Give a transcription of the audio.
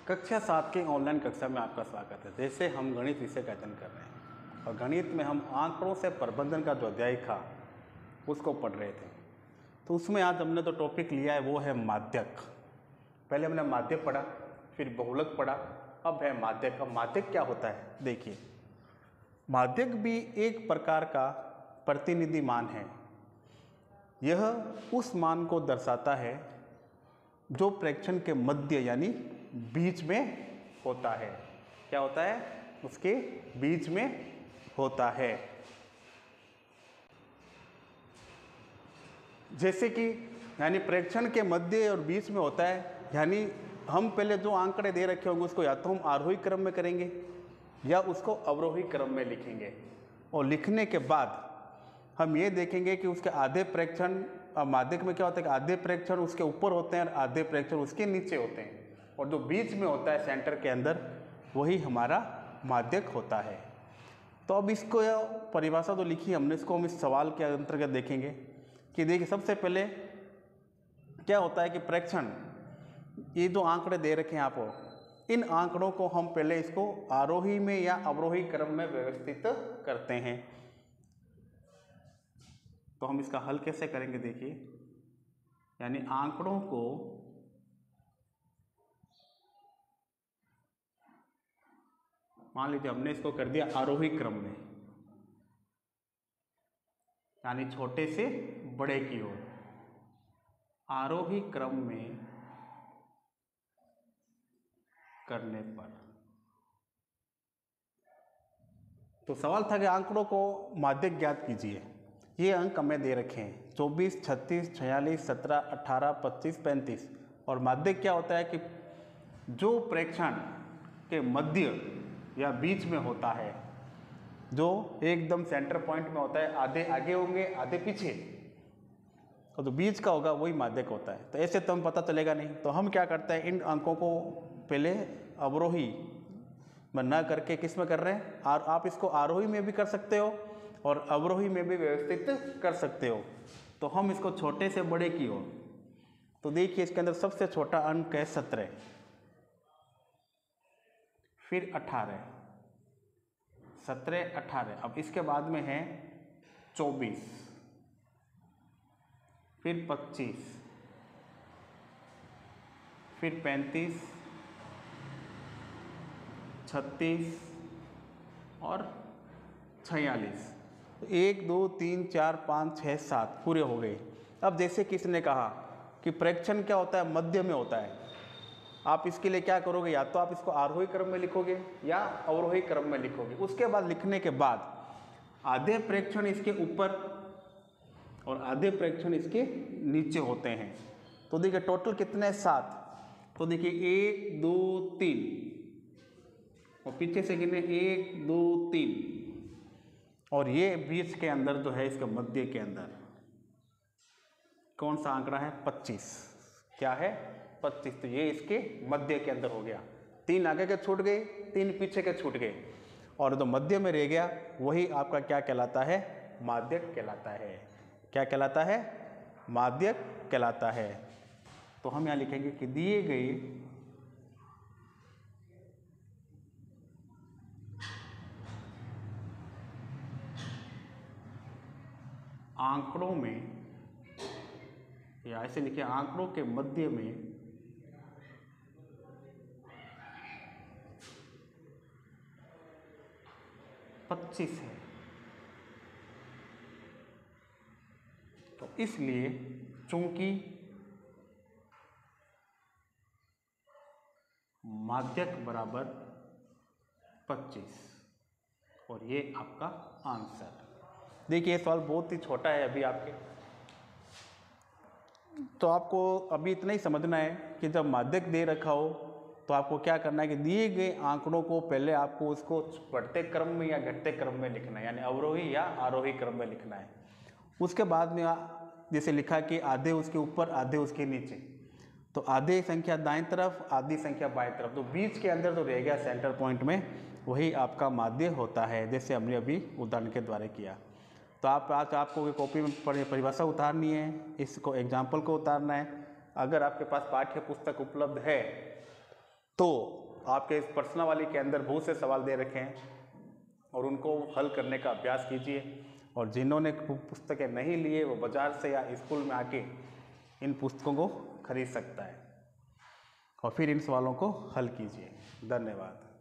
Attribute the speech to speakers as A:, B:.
A: कक्षा 7 के ऑनलाइन कक्षा में आपका स्वागत है। जैसे हम गणित विषय का अध्ययन कर रहे हैं और गणित में हम आंकड़ों से प्रबंधन का जो अध्याय था उसको पढ़ रहे थे। तो उसमें आज हमने जो टॉपिक लिया है वो है माध्यक। पहले हमने माध्यक पढ़ा, फिर बहुलक पढ़ा, अब है माध्यक। अब माध्यक क्या होता है देखिए। माध्यक भी एक प्रकार का प्रतिनिधि मान है। यह उस मान को दर्शाता है जो प्रेक्षण के मध्य यानी बीच में होता है। क्या होता है? उसके बीच में होता है। जैसे कि यानी प्रेक्षण के मध्य और बीच में होता है, यानी हम पहले जो आंकड़े दे रखे होंगे उसको या तो हम आरोही क्रम में करेंगे या उसको अवरोही क्रम में लिखेंगे, और लिखने के बाद हम ये देखेंगे कि उसके आधे प्रेक्षण, माध्यक में क्या होता है कि आधे प्रेक्षण उसके ऊपर होते हैं और आधे प्रेक्षण उसके नीचे होते हैं, और जो बीच में होता है सेंटर के अंदर वही हमारा माध्यक होता है। तो अब इसको परिभाषा तो लिखी हमने, इसको हम इस सवाल के अंतर्गत देखेंगे कि देखिए सबसे पहले क्या होता है कि प्रेक्षण, ये जो आंकड़े दे रखे हैं आपको, इन आंकड़ों को हम पहले इसको आरोही में या अवरोही क्रम में व्यवस्थित करते हैं। तो हम इसका हल कैसे करेंगे देखिए, यानी आंकड़ों को मान लीजिए हमने इसको कर दिया आरोही क्रम में, यानी छोटे से बड़े की ओर। आरोही क्रम में करने पर तो सवाल था कि आंकड़ों को माध्यक ज्ञात कीजिए। ये अंक हमें दे रखे हैं 24, 36, 46, 17, 18, 25, 35। और माध्यक क्या होता है कि जो प्रेक्षण के मध्य या बीच में होता है, जो एकदम सेंटर पॉइंट में होता है, आधे आगे होंगे आधे पीछे, और जो बीच का होगा वही माध्यक होता है। तो ऐसे तो हम पता चलेगा नहीं। तो हम क्या करते हैं, इन अंकों को पहले अवरोही में न करके किस में कर रहे हैं, और आप इसको आरोही में भी कर सकते हो और अवरोही में भी व्यवस्थित कर सकते हो। तो हम इसको छोटे से बड़े की ओर, तो देखिए इसके अंदर सबसे छोटा अंक है 17, फिर 18, 17, 18। अब इसके बाद में है 24, फिर 25, फिर 35, 36 और 46। 1, 2, 3, 4, 5, 6, 7 पूरे हो गए। अब जैसे किसने कहा कि प्रेक्षण क्या होता है, मध्य में होता है। आप इसके लिए क्या करोगे, या तो आप इसको आरोही क्रम में लिखोगे या अवरोही क्रम में लिखोगे। उसके बाद लिखने के बाद आधे प्रेक्षण इसके ऊपर और आधे प्रेक्षण इसके नीचे होते हैं। तो देखिए टोटल कितने, 7। तो देखिए 1, 2, 3, और पीछे से गिने 1, 2, 3, और ये बीच के अंदर जो है, इसके मध्य के अंदर कौन सा आंकड़ा है, 25। क्या है, 25। तो ये इसके मध्य के अंदर हो गया। 3 आगे के छूट गए, 3 पीछे के छूट गए, और जो मध्य में रह गया वही आपका क्या कहलाता है, माध्यक कहलाता है। क्या कहलाता है, माध्यक कहलाता है। तो हम यहाँ लिखेंगे कि दिए गए आंकड़ों में, या ऐसे लिखिए आंकड़ों के मध्य में पच्चीस है। तो इसलिए चूंकि माध्यक बराबर 25, और ये आपका आंसर। देखिए सवाल बहुत ही छोटा है अभी आपके, तो आपको अभी इतना ही समझना है कि जब माध्यक दे रखा हो तो आपको क्या करना है कि दिए गए आंकड़ों को पहले आपको उसको बढ़ते क्रम में या घटते क्रम में लिखना है, यानी अवरोही या आरोही क्रम में लिखना है। उसके बाद में जैसे लिखा कि आधे उसके ऊपर आधे उसके नीचे, तो आधे संख्या दाएं तरफ आधी संख्या बाएं तरफ, तो बीच के अंदर जो रह गया सेंटर पॉइंट में वही आपका माध्य होता है, जैसे हमने अभी उदाहरण के द्वारा किया। तो आज आपको कॉपी में परिभाषा उतारनी है, इसको एग्जाम्पल को उतारना है। अगर आपके पास पाठ्य पुस्तक उपलब्ध है तो आपके इस प्रश्नावली के अंदर बहुत से सवाल दे रखे हैं और उनको हल करने का अभ्यास कीजिए। और जिन्होंने पुस्तकें नहीं लिए वो बाज़ार से या स्कूल में आके इन पुस्तकों को खरीद सकता है और फिर इन सवालों को हल कीजिए। धन्यवाद।